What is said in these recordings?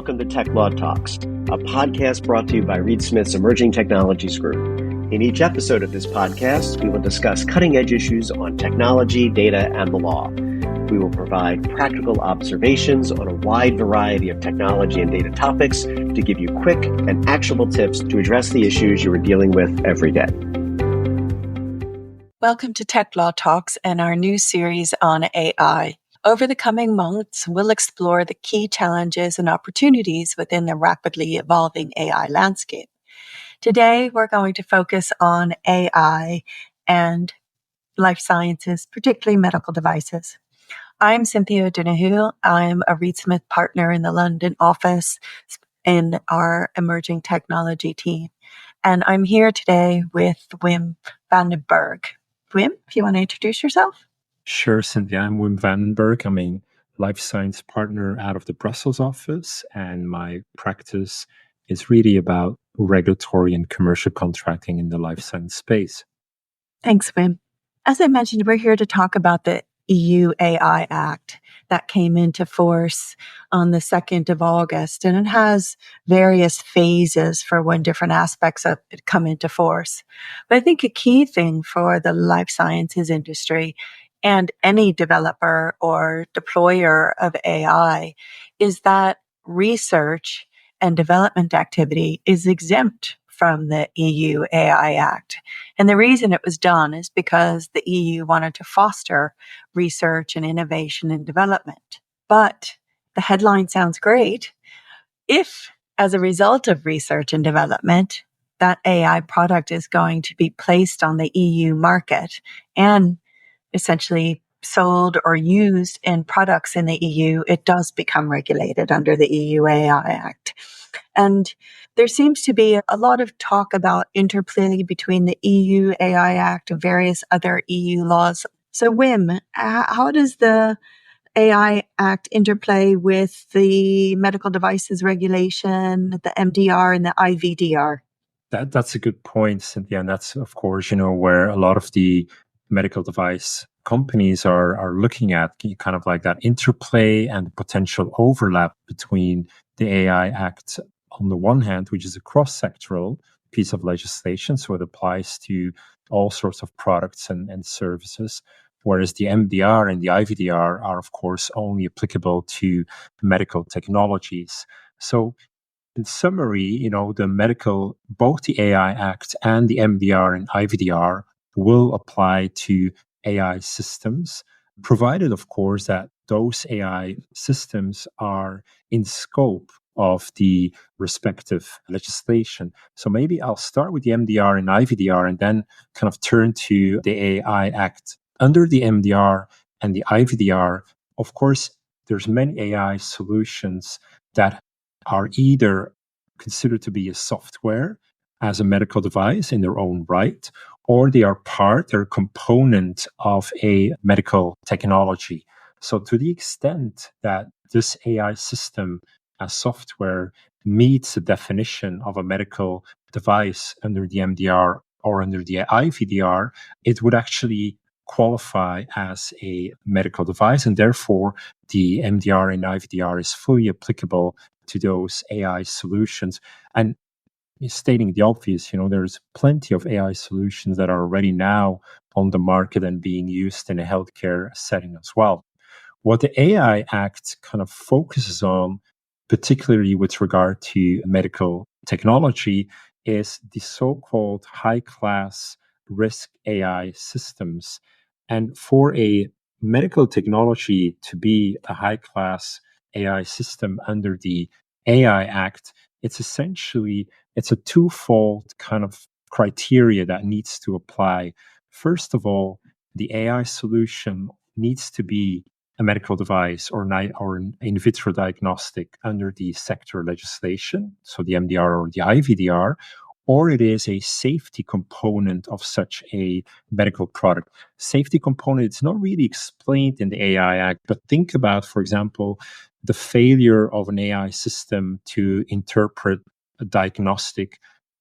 welcome to Tech Law Talks, a podcast brought to you by Reed Smith's Emerging Technologies Group. In each episode of this podcast, we will discuss cutting-edge issues on technology, data, and the law. We will provide practical observations on a wide variety of technology and data topics to give you quick and actionable tips to address the issues you are dealing with every day. Welcome to Tech Law Talks and our new series on AI. Over the coming months, we'll explore the key challenges and opportunities within the rapidly evolving AI landscape. Today, we're going to focus on AI and life sciences, particularly medical devices. I'm Cynthia O'Donoghue. I'm a Reed Smith partner in the London office in our emerging technology team. And I'm here today with Wim Vandenberghe. Wim, if you want to introduce yourself? Sure, Cynthia. I'm Wim Vandenberghe. I'm a life science partner out of the Brussels office, and my practice is really about regulatory and commercial contracting in the life science space. Thanks, Wim. As I mentioned, we're here to talk about the EU AI Act that came into force on the 2nd of August, and it has various phases for when different aspects of it come into force. But I think a key thing for the life sciences industry and any developer or deployer of AI is that research and development activity is exempt from the EU AI Act. And the reason it was done is because the EU wanted to foster research and innovation and development. But the headline sounds great. If, as a result of research and development, that AI product is going to be placed on the EU market and essentially sold or used in products in the EU, it does become regulated under the EU AI Act. And there seems to be a lot of talk about interplay between the EU AI Act and various other EU laws. So Wim, how does the AI Act interplay with the medical devices regulation, the MDR and the IVDR? That's a good point, Cynthia. And that's, of course, where a lot of the medical device companies are looking at kind of like that interplay and potential overlap between the AI Act on the one hand, which is a cross-sectoral piece of legislation, so it applies to all sorts of products and services, whereas the MDR and the IVDR are, of course, only applicable to medical technologies. So in summary, both the AI Act and the MDR and IVDR will apply to AI systems, provided, of course, that those AI systems are in scope of the respective legislation. So maybe I'll start with the MDR and IVDR and then kind of turn to the AI Act. Under the MDR and the IVDR, of course, there's many AI solutions that are either considered to be a software as a medical device in their own right, or they're a component of a medical technology. So to the extent that this AI system as software meets the definition of a medical device under the MDR or under the IVDR, it would actually qualify as a medical device, and therefore the MDR and IVDR is fully applicable to those AI solutions. And stating the obvious, there's plenty of AI solutions that are already now on the market and being used in a healthcare setting as well. What the AI Act kind of focuses on, particularly with regard to medical technology, is the so-called high-class risk AI systems. And for a medical technology to be a high-class AI system under the AI Act, it's a twofold kind of criteria that needs to apply. First of all, the AI solution needs to be a medical device or an in vitro diagnostic under the sector legislation, so the MDR or the IVDR, or it is a safety component of such a medical product. Safety component, it's not really explained in the AI Act, but think about, for example, the failure of an AI system to interpret a diagnostic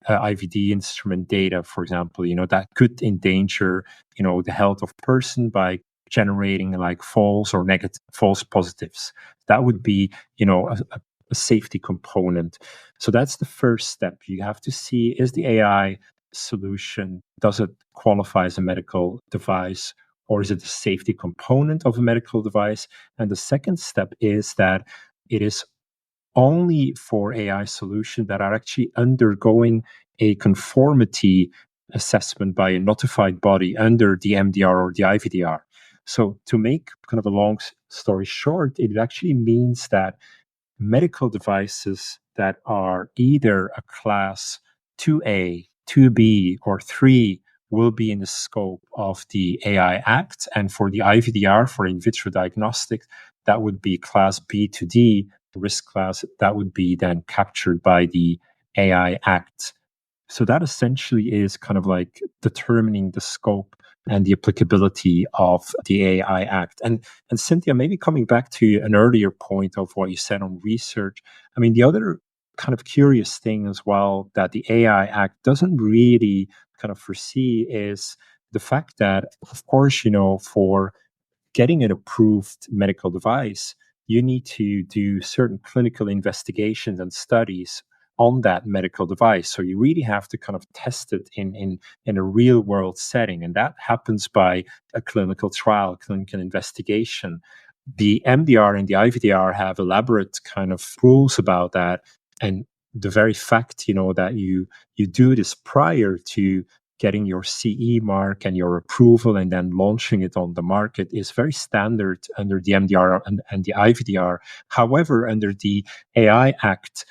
IVD instrument data, for example, that could endanger, the health of person by generating like false or negative, false positives. That would be, a a safety component. So that's the first step. You have to see, is the AI solution, does it qualify as a medical device, or is it a safety component of a medical device? And the second step is that it is only for AI solutions that are actually undergoing a conformity assessment by a notified body under the MDR or the IVDR. So to make kind of a long story short, it actually means that medical devices that are either a class 2A, 2B, or 3 will be in the scope of the AI Act. And for the IVDR, for in vitro diagnostics, that would be class B to D, risk class, that would be then captured by the AI Act. So that essentially is kind of like determining the scope and the applicability of the AI Act. And Cynthia, maybe coming back to an earlier point of what you said on research, I mean, the other kind of curious thing as well that the AI Act doesn't really kind of foresee is the fact that, of course, for getting an approved medical device, you need to do certain clinical investigations and studies on that medical device. So you really have to kind of test it in a real world setting. And that happens by a clinical trial, clinical investigation. The MDR and the IVDR have elaborate kind of rules about that. And the very fact, that you do this prior to getting your CE mark and your approval and then launching it on the market is very standard under the MDR and the IVDR. However, under the AI Act,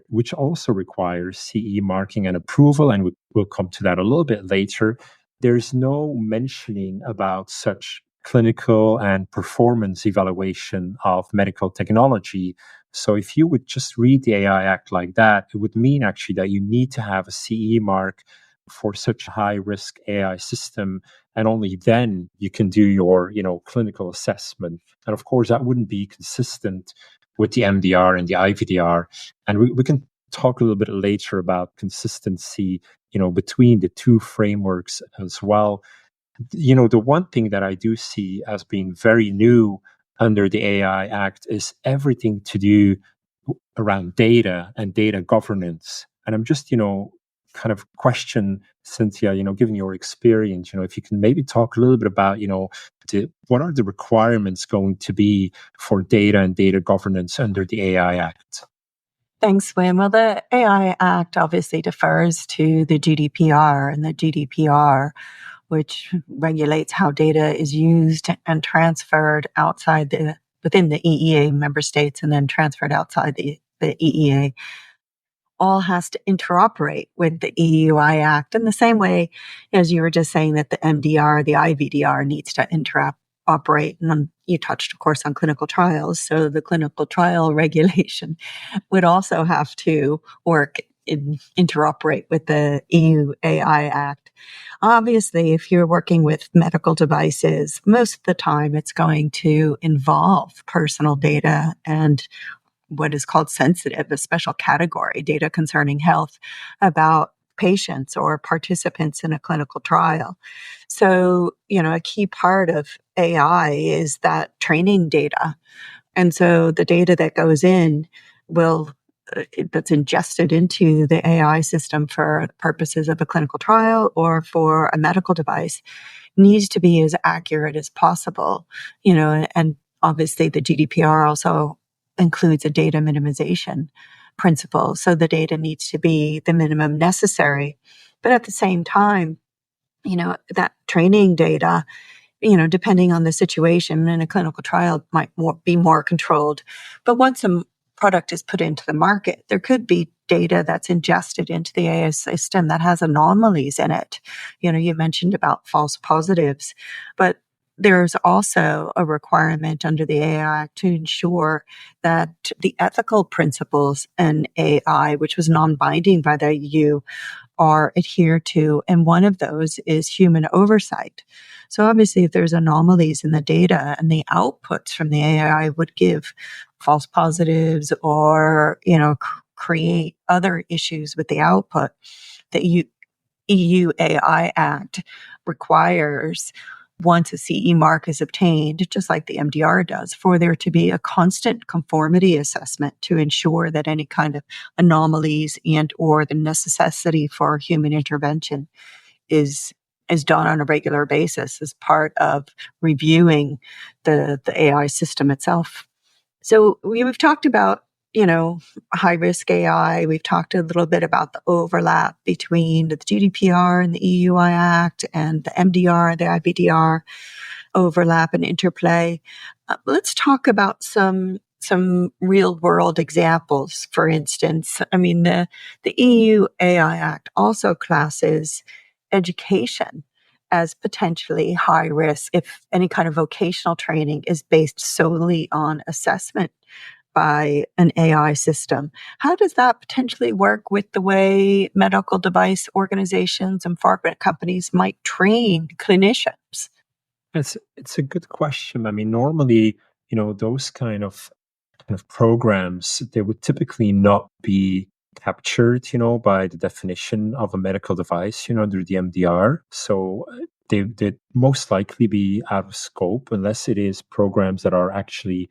which also requires CE marking and approval, and we'll come to that a little bit later, there's no mentioning about such clinical and performance evaluation of medical technology. So if you would just read the AI Act like that, it would mean actually that you need to have a CE mark for such a high risk AI system, and only then you can do your clinical assessment. And of course that wouldn't be consistent with the MDR and the IVDR. And we can talk a little bit later about consistency between the two frameworks as well. The one thing that I do see as being very new under the AI Act is everything to do around data and data governance. And I'm just kind of question, Cynthia, given your experience, if you can maybe talk a little bit about, what are the requirements going to be for data and data governance under the AI Act? Thanks, Wim. Well, the AI Act obviously defers to the GDPR, and the GDPR, which regulates how data is used and transferred within the EEA member states and then transferred outside the EEA, all has to interoperate with the EUI Act in the same way as you were just saying that the MDR, the IVDR needs to interoperate. And you touched, of course, on clinical trials. So the clinical trial regulation would also have to interoperate with the EU AI Act. Obviously, if you're working with medical devices, most of the time it's going to involve personal data and what is called sensitive, a special category, data concerning health about patients or participants in a clinical trial. So, a key part of AI is that training data. And so the data that goes in that's ingested into the AI system for purposes of a clinical trial or for a medical device needs to be as accurate as possible, and obviously the GDPR also includes a data minimization principle. So the data needs to be the minimum necessary. But at the same time, that training data, depending on the situation in a clinical trial might be more controlled. But once a product is put into the market, there could be data that's ingested into the AI system that has anomalies in it. You mentioned about false positives, but there's also a requirement under the AI Act to ensure that the ethical principles in AI, which was non-binding by the EU, are adhered to. And one of those is human oversight. So obviously, if there's anomalies in the data and the outputs from the AI would give false positives or, create other issues with the output, the EU AI Act requires once a CE mark is obtained, just like the MDR does, for there to be a constant conformity assessment to ensure that any kind of anomalies and or the necessity for human intervention is done on a regular basis as part of reviewing the AI system itself. So we've talked about, high risk AI. We've talked a little bit about the overlap between the GDPR and the EUI Act and the MDR, the IBDR overlap and interplay. Let's talk about some real world examples. For instance, I mean, the EU AI Act also classes education as potentially high risk if any kind of vocational training is based solely on assessment by an AI system. How does that potentially work with the way medical device organizations and pharma companies might train clinicians? It's a good question. I mean, normally, those kind of programs, they would typically not be captured, by the definition of a medical device, under the MDR. So they'd most likely be out of scope unless it is programs that are actually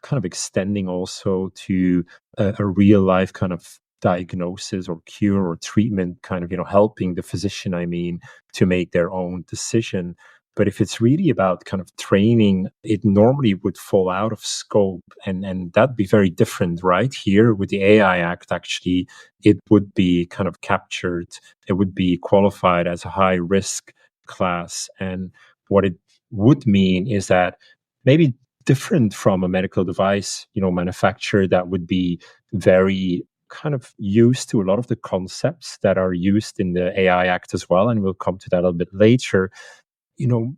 kind of extending also to a real life kind of diagnosis or cure or treatment, kind of, helping the physician, to make their own decision. But if it's really about kind of training, it normally would fall out of scope, and that'd be very different, right? Here with the AI Act, actually, it would be kind of captured. It would be qualified as a high risk class. And what it would mean is that maybe different from a medical device, manufacturer that would be very kind of used to a lot of the concepts that are used in the AI Act as well. And we'll come to that a little bit later.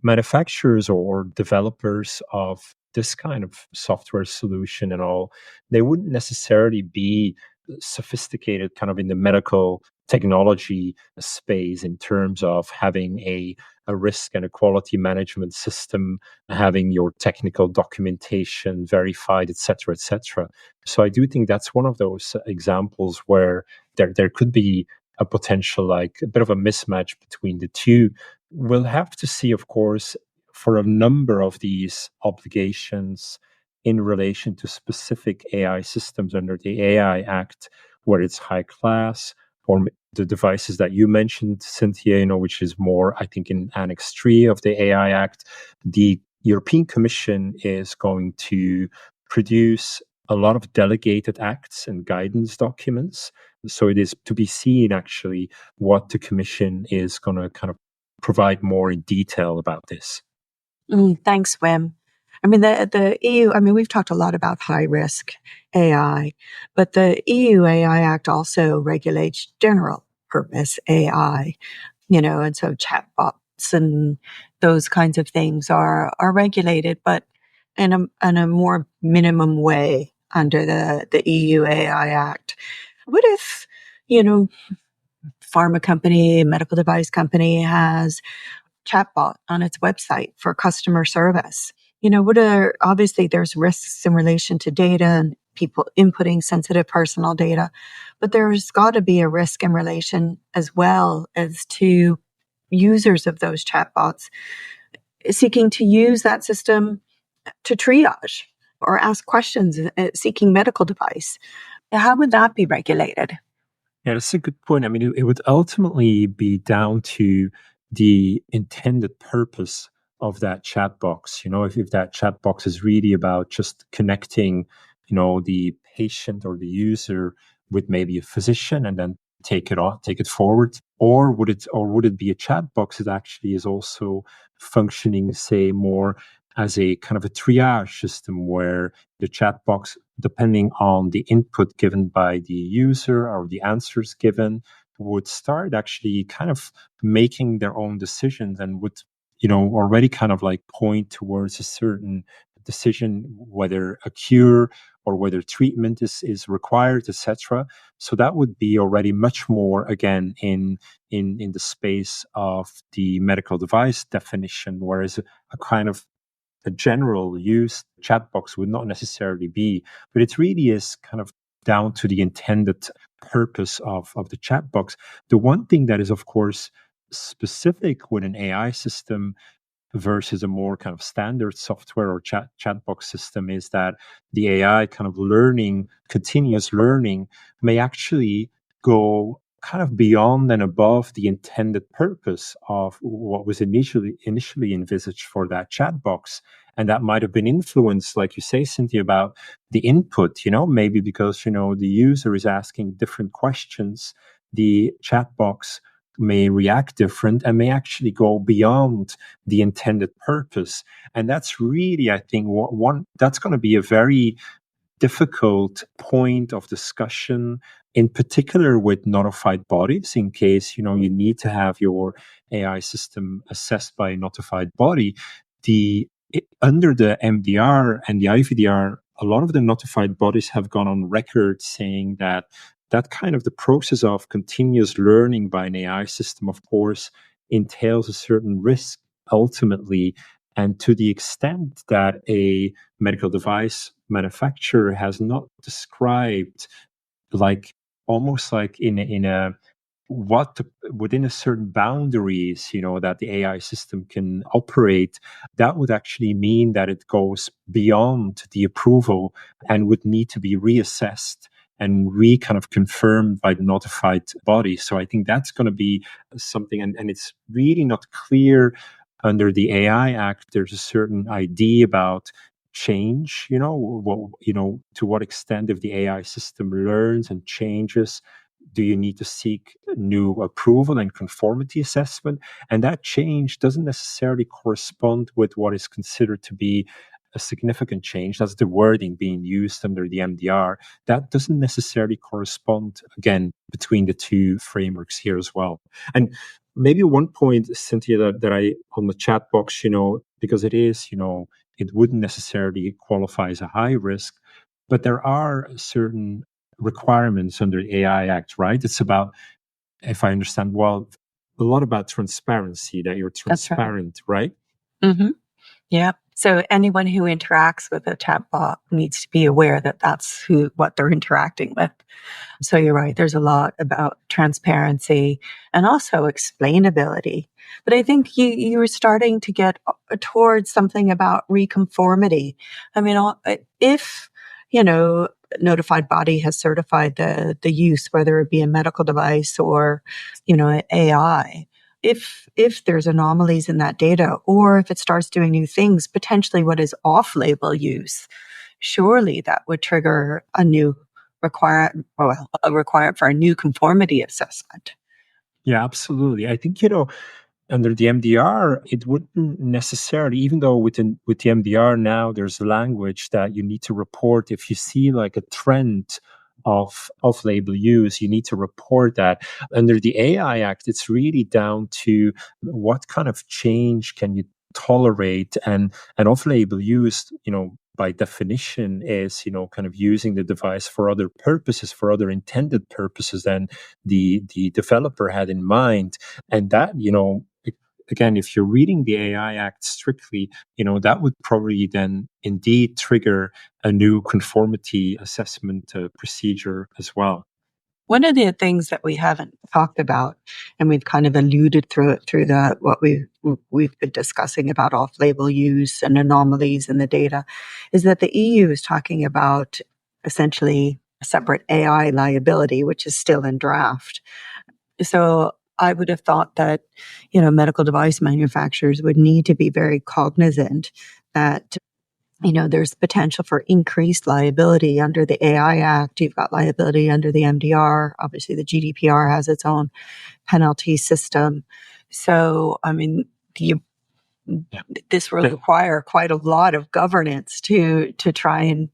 Manufacturers or developers of this kind of software solution and all, they wouldn't necessarily be sophisticated kind of in the medical technology space in terms of having a risk and a quality management system, having your technical documentation verified, et cetera, et cetera. So I do think that's one of those examples where there could be a potential, like a bit of a mismatch between the two. We'll have to see, of course, for a number of these obligations in relation to specific AI systems under the AI Act, where it's high class, or the devices that you mentioned, Cynthia, which is more, I think, in Annex 3 of the AI Act. The European Commission is going to produce a lot of delegated acts and guidance documents. So it is to be seen, actually, what the Commission is going to kind of provide more in detail about this. Thanks, Wim. I mean, the EU, we've talked a lot about high risk AI, but the EU AI Act also regulates general purpose AI, and so chatbots and those kinds of things are regulated, but in a more minimum way under the EU AI Act. What if, pharma company, medical device company has chatbot on its website for customer service? Obviously there's risks in relation to data and people inputting sensitive personal data, but there's got to be a risk in relation as well as to users of those chatbots seeking to use that system to triage or ask questions, seeking medical device. How would that be regulated? Yeah, that's a good point. I mean, it would ultimately be down to the intended purpose of that chat box. If that chat box is really about just connecting, the patient or the user with maybe a physician and then take it forward, or would it be a chat box that actually is also functioning, say, more as a kind of a triage system where the chat box, depending on the input given by the user or the answers given, would start actually kind of making their own decisions and would, already kind of like point towards a certain decision, whether a cure or whether treatment is required, etc. So that would be already much more, again, in the space of the medical device definition, whereas a kind of a general use chat box would not necessarily be, but it really is kind of down to the intended purpose of the chat box. The one thing that is, of course, specific with an AI system versus a more kind of standard software or chatbox system is that the AI kind of learning, continuous learning, may actually go kind of beyond and above the intended purpose of what was initially envisaged for that chat box. And that might have been influenced, like you say, Cynthia, about the input, maybe because, the user is asking different questions. The chat box may react different and may actually go beyond the intended purpose. And that's really, I think, that's going to be a very difficult point of discussion, in particular with notified bodies, in case, you need to have your AI system assessed by a notified body. Under the MDR and the IVDR, a lot of the notified bodies have gone on record saying that kind of the process of continuous learning by an AI system, of course, entails a certain risk ultimately. And to the extent that a medical device manufacturer has not described, almost like in a within a certain boundaries, that the AI system can operate, that would actually mean that it goes beyond the approval and would need to be reassessed and kind of confirmed by the notified body. So I think that's going to be something, and it's really not clear under the AI Act. There's a certain idea about change, to what extent, if the AI system learns and changes, do you need to seek new approval and conformity assessment? And that change doesn't necessarily correspond with what is considered to be a significant change. That's the wording being used under the MDR. That doesn't necessarily correspond, again, between the two frameworks here as well. And maybe one point, Cynthia, that I, on the chat box, because it is, it wouldn't necessarily qualify as a high risk, but there are certain requirements under the AI Act, right? It's about, if I understand well, a lot about transparency, that you're transparent, right? Mm-hmm. Yeah. So anyone who interacts with a chatbot needs to be aware that that's what they're interacting with. So you're right. There's a lot about transparency and also explainability. But I think you were starting to get towards something about reconformity. I mean, if, notified body has certified the use, whether it be a medical device or, AI, if there's anomalies in that data, or if it starts doing new things, potentially what is off-label use, surely that would trigger a requirement for a new conformity assessment. Yeah, absolutely. I think, under the MDR, it wouldn't necessarily, even though with the MDR now, there's language that you need to report if you see like a trend of off-label use, you need to report that. Under the AI Act, it's really down to what kind of change can you tolerate, and off-label use, by definition is, kind of using the device for other purposes, for other intended purposes than the developer had in mind. And that, again, if you're reading the AI Act strictly, that would probably then indeed trigger a new conformity assessment procedure as well. One of the things that we haven't talked about, and we've kind of alluded through what we've been discussing about off-label use and anomalies in the data, is that the EU is talking about essentially a separate AI liability, which is still in draft. So I would have thought that, medical device manufacturers would need to be very cognizant that, there's potential for increased liability under the AI Act. You've got liability under the MDR. Obviously, the GDPR has its own penalty system. So, I mean, this will require quite a lot of governance to try and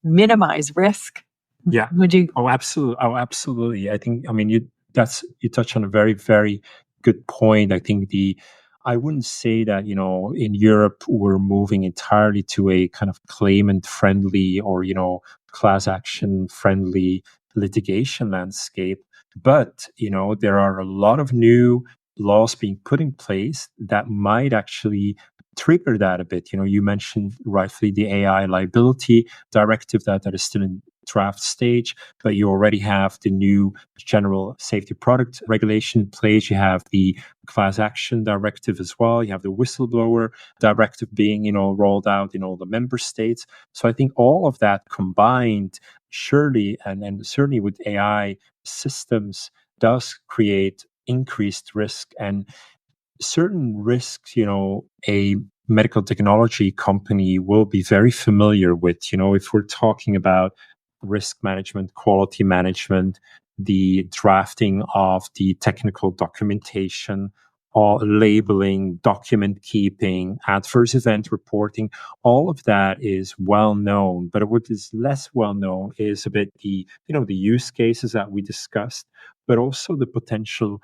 minimize risk. Yeah. Would you? Oh, absolutely. I think, you touch on a very, very good point. I think I wouldn't say that, in Europe, we're moving entirely to a kind of claimant friendly or, class action friendly litigation landscape. But, there are a lot of new laws being put in place that might actually trigger that a bit. You mentioned rightfully the AI liability directive that is still in draft stage, but you already have the new general safety product regulation in place. You have the class action directive as well. You have the whistleblower directive being, rolled out in all the member states. So I think all of that combined, surely, and certainly with AI systems, does create increased risk. And certain risks, a medical technology company will be very familiar with. If we're talking about risk management, quality management, the drafting of the technical documentation, or labeling, document keeping, adverse event reporting, all of that is well known. But what is less well known is a bit the use cases that we discussed, but also the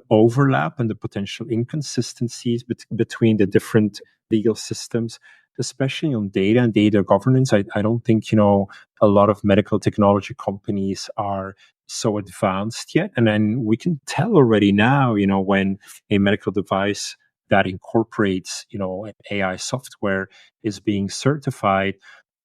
overlap and the potential inconsistencies between the different legal systems, especially on data and data governance. I don't think, a lot of medical technology companies are so advanced yet. And then we can tell already now, when a medical device that incorporates, an AI software is being certified,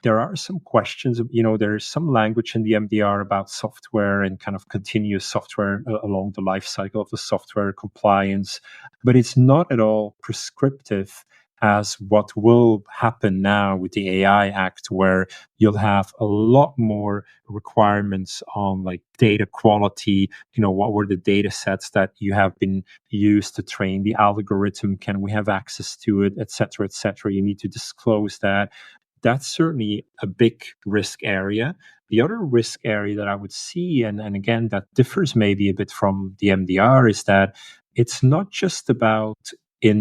there are some questions. There's some language in the MDR about software and kind of continuous software along the life cycle of the software compliance, but it's not at all prescriptive as what will happen now with the AI Act, where you'll have a lot more requirements on like data quality. What were the data sets that you have been used to train the algorithm? Can we have access to it, et cetera, et cetera? You need to disclose that. That's certainly a big risk area. The other risk area that I would see, and again, that differs maybe a bit from the MDR, is that it's not just about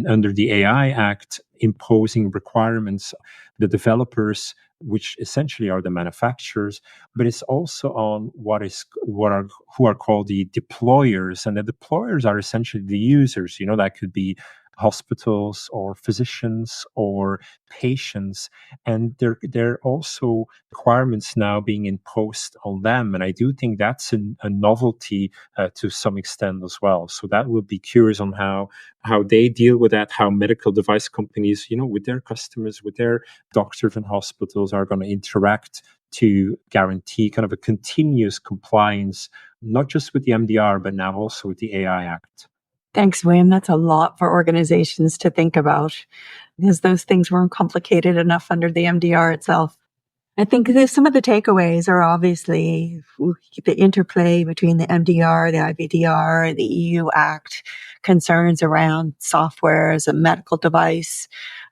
under the AI Act imposing requirements, the developers, which essentially are the manufacturers, but it's also on who are called the deployers, and the deployers are essentially the users. That could be hospitals or physicians or patients, and there are also requirements now being imposed on them, and I do think that's a novelty to some extent as well. So that would be curious on how they deal with that, how medical device companies, with their customers, with their doctors and hospitals, are going to interact to guarantee kind of a continuous compliance, not just with the MDR, but now also with the AI Act. Thanks, Wim. That's a lot for organizations to think about, because those things weren't complicated enough under the MDR itself. I think some of the takeaways are obviously the interplay between the MDR, the IVDR, the EU Act, concerns around software as a medical device,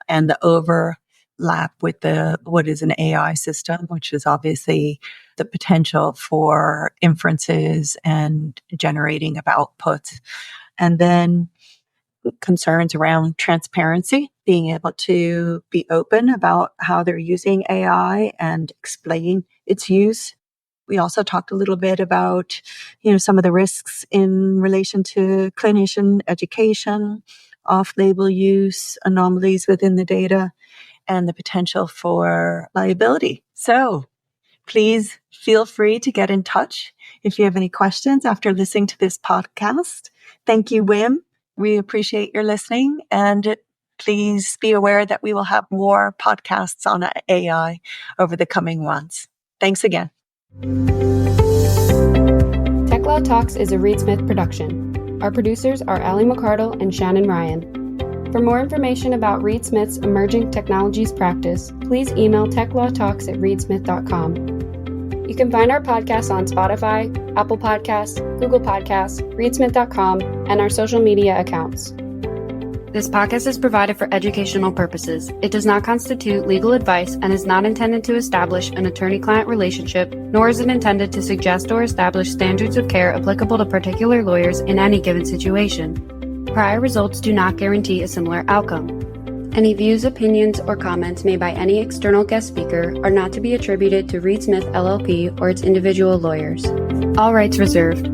and the overlap with what is an AI system, which is obviously the potential for inferences and generating of outputs. And then concerns around transparency, being able to be open about how they're using AI and explain its use. We also talked a little bit about, some of the risks in relation to clinician education, off-label use, anomalies within the data, and the potential for liability. So please feel free to get in touch if you have any questions after listening to this podcast. Thank you, Wim. We appreciate your listening, and please be aware that we will have more podcasts on AI over the coming months. Thanks again. Tech Law Talks is a Reed Smith production. Our producers are Ali McCardle and Shannon Ryan. For more information about Reed Smith's emerging technologies practice, please email techlawtalks@reedsmith.com. You can find our podcast on Spotify, Apple Podcasts, Google Podcasts, reedsmith.com, and our social media accounts. This podcast is provided for educational purposes. It does not constitute legal advice and is not intended to establish an attorney-client relationship, nor is it intended to suggest or establish standards of care applicable to particular lawyers in any given situation. Prior results do not guarantee a similar outcome. Any views, opinions, or comments made by any external guest speaker are not to be attributed to Reed Smith LLP or its individual lawyers. All rights reserved.